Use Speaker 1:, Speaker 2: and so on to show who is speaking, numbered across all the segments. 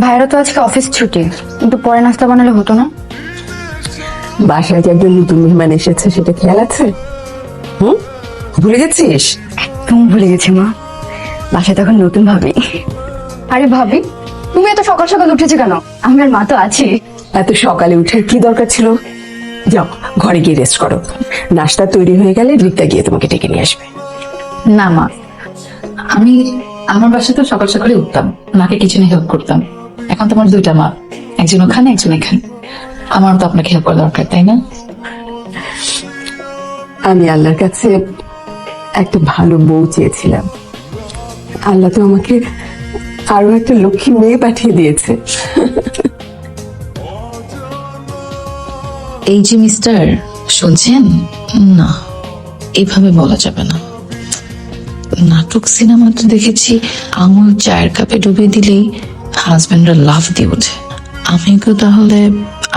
Speaker 1: ভাইয়েরা তো আজকে অফিস ছুটি, কিন্তু পরে নাস্তা বানালে হতো না?
Speaker 2: বাসায় যে একজন নতুন মেহমান এসেছে সেটা খেয়াল আছে? ভুলে গেছিস?
Speaker 1: একদম ভুলে গেছি মা, বাসায় তখন নতুন ভাবি। আরে ভাবি, তুমি এত সকাল সকাল উঠেছো কেন? আমি আর মা তো আছি।
Speaker 2: এত সকালে উঠে কি দরকার ছিল? যাও ঘরে গিয়ে রেস্ট করো, নাস্তা তৈরি হয়ে গেলে রিক্তা গিয়ে তোমাকে ডেকে নিয়ে আসবে।
Speaker 3: না মা, আমি আমার বাসায় তো সকাল সকালে উঠতাম, মাকে কিচেনে হেল্প করতাম। এখন তোমার দুইটা মা, একজন ওখানে একজন এখানে, আমার তো আপনাকে হেল্প করা দরকার, তাই না?
Speaker 2: আমি আল্লাহর কাছে একটা ভালো বউ চেয়েছিলাম, আল্লাহ তো আমাকে আরো একটা লক্ষ্মী মেয়ে পাঠিয়ে দিয়েছে।
Speaker 3: এই যে মিস্টার, শুনছেন? না, এভাবে বলা যাবে না। নাটক সিনেমাতে দেখেছি আঙুল চায়ের কাপে ডুবে দিলেই হাজবেন্ডরা লাফ দিয়ে ওঠে। আমি তো তাহলে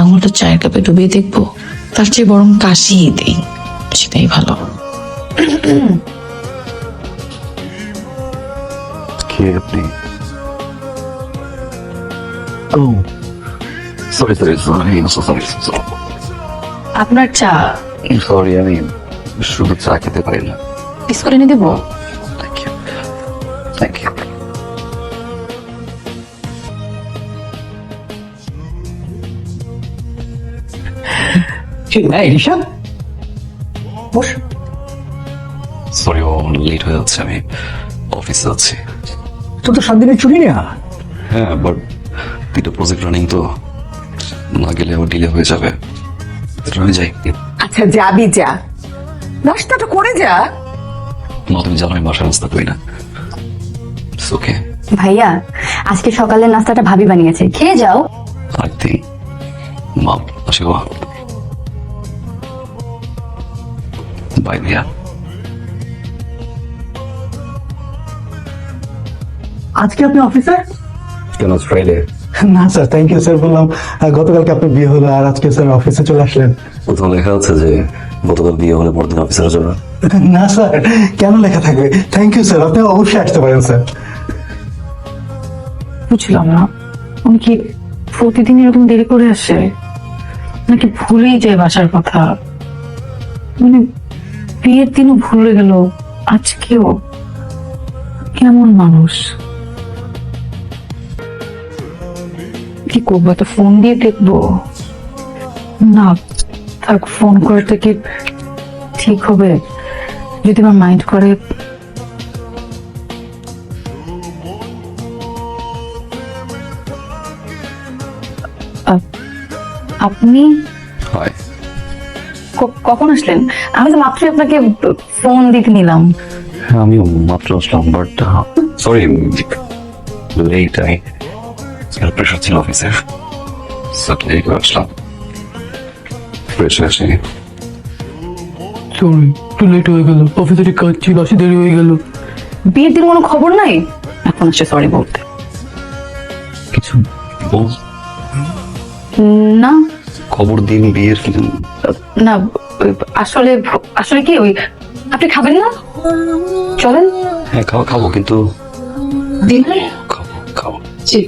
Speaker 3: আঙুলটা চায়ের কাপে ডুবিয়ে দেখবো, তার চেয়ে বরং কাশিয়ে দিই, সেটাই ভালো।
Speaker 4: কে আপনি? ও সরি সরি সরি সরি
Speaker 3: আপনার চা
Speaker 4: সরি, আমি শুধু চা খেতে পারি না।
Speaker 3: বিস্কুট এনে দেবো?
Speaker 4: Thank you thank you. Sorry, ও লেট হয়ে যাচ্ছে, আমি অফিসে যাচ্ছি।
Speaker 5: তো 7 দিনের ছুটি নেওয়া।
Speaker 4: হ্যাঁ, বাট দুটো প্রজেক্ট রানিং তো, না গেলে আবার ডিলে হয়ে যাবে। আমি যাই।
Speaker 2: আচ্ছা যাবি যা, নাস্তাটা করে যা।
Speaker 4: না, তুমি জানো আমি বাসায় নাস্তা করি না। ওকে
Speaker 1: ভাইয়া, আজকে সকালের নাস্তাটা ভাবি বানিয়েছে, খেয়ে যাও।
Speaker 4: আরতি, মা আসি গো। বাই ভাইয়া।
Speaker 5: আজকে আপনি অফিসে?
Speaker 4: কেন ফ্রাইডে?
Speaker 5: না স্যার, থ্যাংক ইউ স্যার বললাম। গতকালকে আপনার বিয়ে হলো আর আজকে স্যার অফিসে চলে আসলেন।
Speaker 4: কোথাও লেখা আছে যে গতকাল বিয়ে হলে পরদিন অফিসারের জন্য?
Speaker 5: না স্যার, কেন লেখা থাকবে? থ্যাংক ইউ স্যার, আপনি অবশ্যই আসতে পারেন স্যার।
Speaker 3: বুঝলাম না, উনি কি প্রতিদিন এরকম দেরি করে আসে, নাকি ভুলেই যায় বাসার কথা? মানে বিয়ের দিনও ভুলে গেল, আজকেও। কেমন মানুষ! কি করবো, একটা ফোন দিয়ে দেখবো? না থাক, ফোন করাটা কি ঠিক হবে? যদি আমার মাইন্ড করে। আপনি
Speaker 4: হয়
Speaker 3: কখন আসলেন? আমি তো মাত্রই আপনাকে ফোন দিতে নিলাম।
Speaker 4: হ্যাঁ, আমিও মাত্র আসলাম, বাট সরি লেট। আমি প্রেশার ছিল অফিসের, লেট করে আসলাম। ফ্রেশ হয়ে আসি।
Speaker 5: সরি, একটু লেট হয়ে গেল, অফিসে কাজ ছিল, আসি দেরি হয়ে গেল।
Speaker 3: বিয়ের দিন কোনো খবর নাই, এখন আসছে সরি বলতে।
Speaker 4: কিছু বল,
Speaker 3: না
Speaker 4: খবর দিন বিয়ের।
Speaker 3: না, আসলে আসলে কি ওই, আপনি খাবেন না? চলেন
Speaker 4: হ্যাঁ খাবো, কিন্তু
Speaker 3: ডিনার।
Speaker 4: খাবো খাবো।
Speaker 3: জি।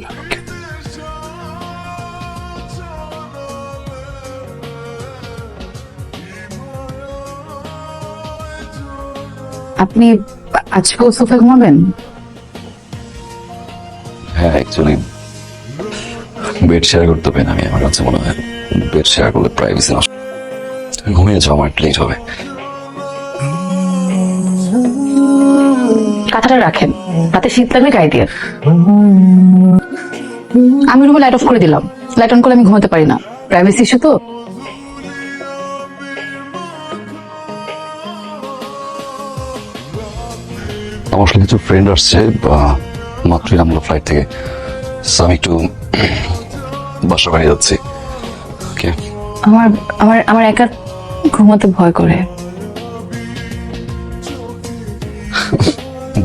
Speaker 3: আপনি আজকেও সোফায় ঘুমাবেন?
Speaker 4: হ্যাঁ, অ্যাকচুয়ালি বেড শেয়ার করতে পারি না আমি, আমার কাছে মনে হয় বেড শেয়ার করলে প্রাইভেসি নষ্ট। তুমি ঘুমিয়ে যাও, আমার লেট হবে।
Speaker 3: কাঁথাটা রাখেন, রাতে শীত লাগলে গায়ে দিয়ে। আমি রুমে লাইট অফ করে দিলাম, লাইট অন করলে আমি ঘুমাতে পারি না, প্রাইভেসি ইস্যু তো।
Speaker 4: আমার সাথে কিছু ফ্রেন্ড আসছে, মাত্রই নামলো ফ্লাইট থেকে। So, আমি একটু বাসা বাড়ি যাচ্ছি। ওকে,
Speaker 3: আমার আমার আমার একা ঘুমাতে ভয় করে।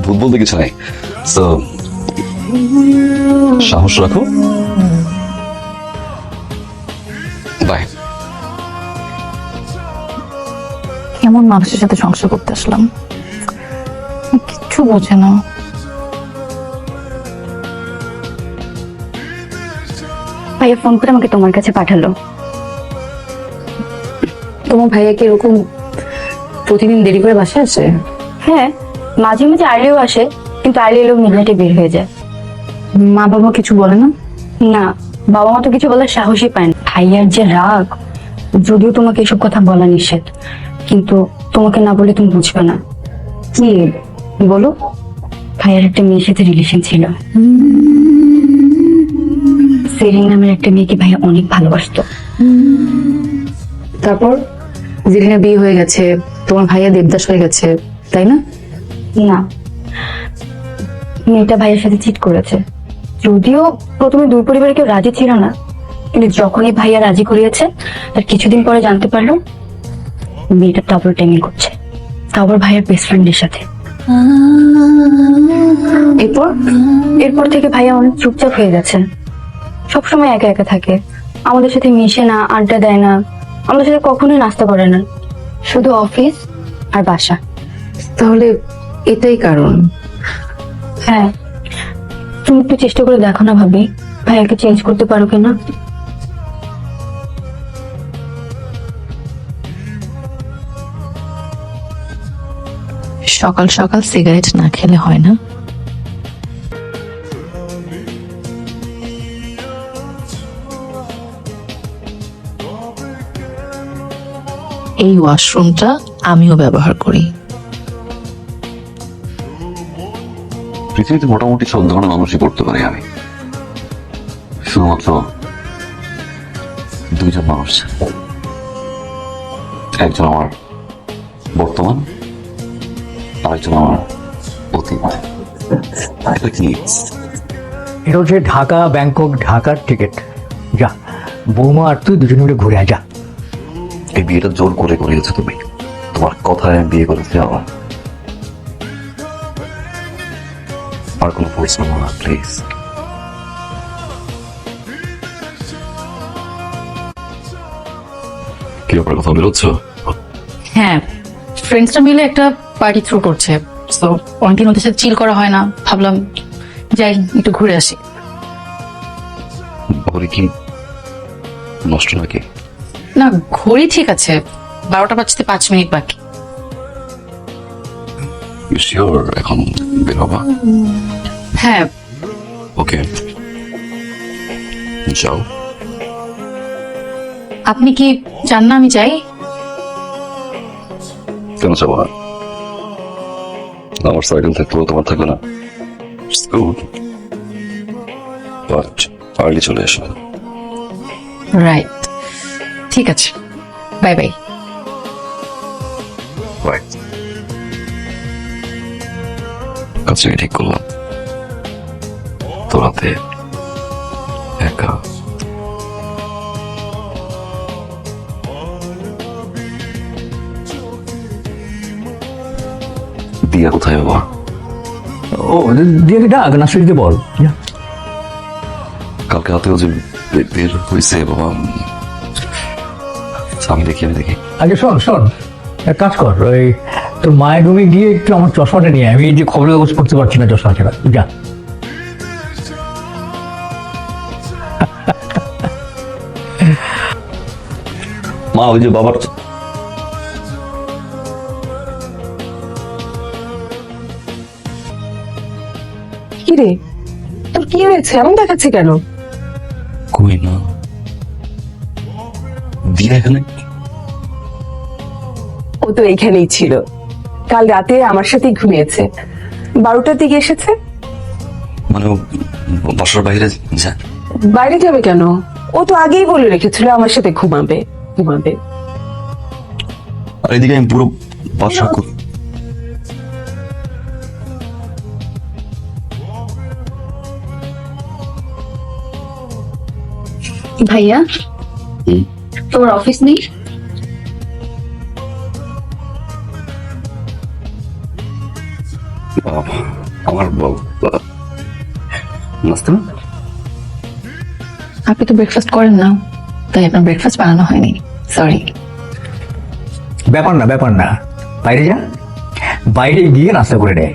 Speaker 4: ভূত বলতে কিছু নাই। So, সাহস রাখো। বাই।
Speaker 3: কেমন মানুষের সাথে সংসার করতে আসলাম, কিচ্ছু বোঝে না।
Speaker 1: ভাইয়া ফোন করে আমাকে তোমার কাছে পাঠালো।
Speaker 3: তোমার ভাইয়া কি এরকম প্রতিদিন দেরি করে বাসায় আসে?
Speaker 1: হ্যাঁ, মাঝে মাঝে আর্লিও আসে, কিন্তু আর্লি এলেও মিডনাইটে বের হয়ে যায়।
Speaker 3: মা বাবা কিছু বলে না?
Speaker 1: না, বাবা মা তো কিছু বলার সাহসই পায় না। ভাইয়ার যে রাগ, যদিও তোমাকে এসব কথা বলা নিষেধ, কিন্তু তোমাকে না বলে তুমি বুঝবে না। কি বলো? ভাইয়ার একটা মেয়ের সাথে রিলেশন ছিল। সেরিন নামের একটা মেয়েকে ভাইয়া অনেক ভালোবাসতো।
Speaker 3: তারপর জেরিনা বিয়ে হয়ে গেছে, তোমার ভাইয়া দেবদাস হয়ে গেছে, তাই না?
Speaker 1: না, মেয়েটা ভাইয়ের সাথে চিট করেছে। যদিও প্রথমে দুই পরিবারে কেউ রাজি ছিল না, কিন্তু যখনই ভাইয়া রাজি করিয়েছে, তার কিছুদিন পরে জানতে পারলো মেয়েটা ডাবল টাইমিং করছে, তাও আবার ভাইয়ের বেস্ট ফ্রেন্ডের সাথে।
Speaker 3: এরপর
Speaker 1: এরপর থেকে ভাইয়া অনেক চুপচাপ হয়ে গেছে, সবসময় একা একা থাকে, আমাদের সাথে মিশে না, আড্ডা দেয় না, আমাদের সাথে কখনোই নাস্তা করে না, শুধু অফিস আর বাসা।
Speaker 3: তাহলে এটাই কারণ?
Speaker 1: হ্যাঁ, তুমি একটু চেষ্টা করে দেখো না ভাবি, ভাইয়াকে চেঞ্জ করতে পারো কিনা।
Speaker 3: সকাল সকাল সিগারেট না খেলে হয় না? এই ওয়াশরুমটা আমিও ব্যবহার করি।
Speaker 4: পৃথিবীতে মোটামুটি সব ধরনের মানুষই করতে পারি আমি, শুধুমাত্র দুইজন মানুষ, একজন আমার বর্তমান, আরেকজন আমার অতীত। এটা কি?
Speaker 6: এটা হচ্ছে ঢাকা ব্যাংকক ঢাকার টিকিট। যা, বৌমা আর তুই দুজনে মিলে ঘুরে আয়, যা।
Speaker 4: এই বিয়েটা জোর করে করিয়েছো তুমি, তোমার কথায় আমি বিয়ে করেছি। আমার আর কোনো ফোর্স নেবো না, প্লিজ। কি ব্যাপারে কথা বেরোচ্ছ?
Speaker 3: হ্যাঁ, ফ্রেন্ডসরা মিলে একটা পার্টি থ্রো করছে, তো অনেকদিন ওদের সাথে চিল করা হয় না, ভাবলাম যাই একটু ঘুরে আসি।
Speaker 4: ঘড়ি কি নষ্ট নাকি?
Speaker 3: না, ঘড়ি ঠিক আছে, 12টা বাজতে 5 মিনিট বাকি।
Speaker 4: ইউ শিওর এখন বের হবা?
Speaker 3: হ্যাঁ,
Speaker 4: ওকে, যাও।
Speaker 3: আপনি কি চান না আমি যাই?
Speaker 4: কেন যাবো না? আমার সাইকেল থাকলেও তোমার থাকবে না। বাট আর্লি চলে এসো।
Speaker 3: রাইট, ঠিক আছে, বাই বাই।
Speaker 4: বাই। কাছে ঠিক করলাম, তোরাতে একা। দিয়া কোথায় বাবা?
Speaker 6: ও দিয়ে ডাক, নাসরিকে বল, যা।
Speaker 4: কালকে রাতেও যে বের হয়েছে বাবা, আমি দেখি।
Speaker 6: আগে শোন শোন, এক কাজ কর, ওই তোর মায়ের রুমে গিয়ে একটু আমার চশমাটা নিয়ে আয়। আমি এই যে খবরের কাগজ পড়তে পারছি না চশমা ছাড়া, যা।
Speaker 4: মা ওই যে বাবার
Speaker 2: কি রে, তোর কি হয়েছে? এমন দেখাচ্ছে কেন?
Speaker 4: কই না, দিয়া এখানে?
Speaker 2: ও তো এখানেই ছিল, কাল রাতে আমার সাথেই ঘুমিয়েছে, 12টার দিকে এসেছে।
Speaker 4: মানে ও বাসার বাইরে যায়?
Speaker 2: বাইরে যাবে কেন? ও তো আগেই বলে রেখেছিল আমার সাথে ঘুমাবে।
Speaker 4: আর এদিকে আমি পুরো বাসা
Speaker 1: ভাইয়া, তোমার অফিস নেই?
Speaker 4: আমার নাস্তা।
Speaker 3: আপনি তো ব্রেকফাস্ট করেন না, তাই আপনার ব্রেকফাস্ট বানানো হয়নি, সরি।
Speaker 6: ব্যাপার না, বাইরে যা, বাইরে গিয়ে নাস্তা করে নেয়।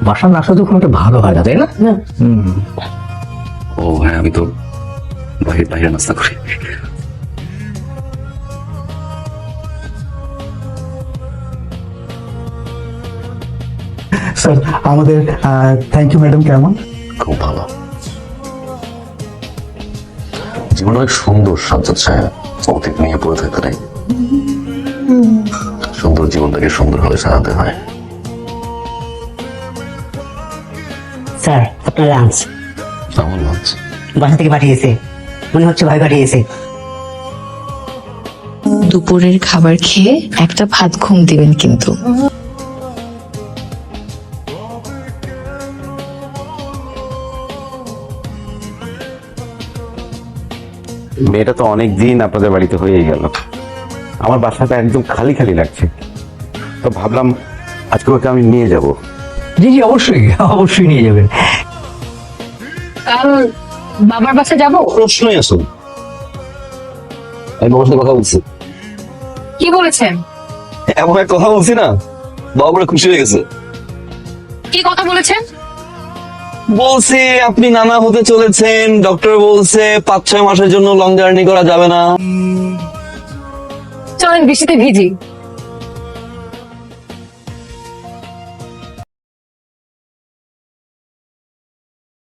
Speaker 6: বাসার নাস্তা তো খুব একটা ভালো হয় না, তাই না?
Speaker 4: ও হ্যাঁ, আমি তো বাইরে নাস্তা করি।
Speaker 5: স্যার আমাদের থ্যাংক ইউ ম্যাডাম কেমন?
Speaker 4: খুব ভালো। জীবন অনেক সুন্দর সাজ্জাদ সাহেব, অতীত নিয়ে পড়ে থাকতে নেই। সুন্দর জীবনটাকে সুন্দরভাবে সাজাতে হয়।
Speaker 7: স্যার আপনার লাঞ্চ
Speaker 4: আমার লাঞ্চ
Speaker 7: বাসা থেকে পাঠিয়েছে, মনে হচ্ছে ভাই পাঠিয়েছে।
Speaker 3: দুপুরের খাবার খেয়ে একটা ভাত ঘুম দিবেন কিন্তু।
Speaker 8: মেয়েটা তো অনেক দিন আপনাদের বাড়িতে হয়েই গেল, আমার বাসাটা একদম খালি খালি লাগছে, তো ভাবলাম আজকে ওকে আমি নিয়ে যাব।
Speaker 6: জি জি, অবশ্যই অবশ্যই নিয়ে যাবেন।
Speaker 1: কাল বাবার বাসা যাব।
Speaker 4: প্রশ্নই আসুন, আমি বাবার সাথে কথা বলছি।
Speaker 1: কি বলেছেন?
Speaker 4: এমন এক কথা বলছি না, বাবা বড় খুশি হয়ে গেছে।
Speaker 1: কি কথা বলেছেন?
Speaker 9: বলছি আপনি নানা হতে চলেছেন, ডক্টর বলছে 5-6 মাসের জন্য লং জার্নি করা যাবে না।
Speaker 1: চলেন বৃষ্টিতে ভিজি।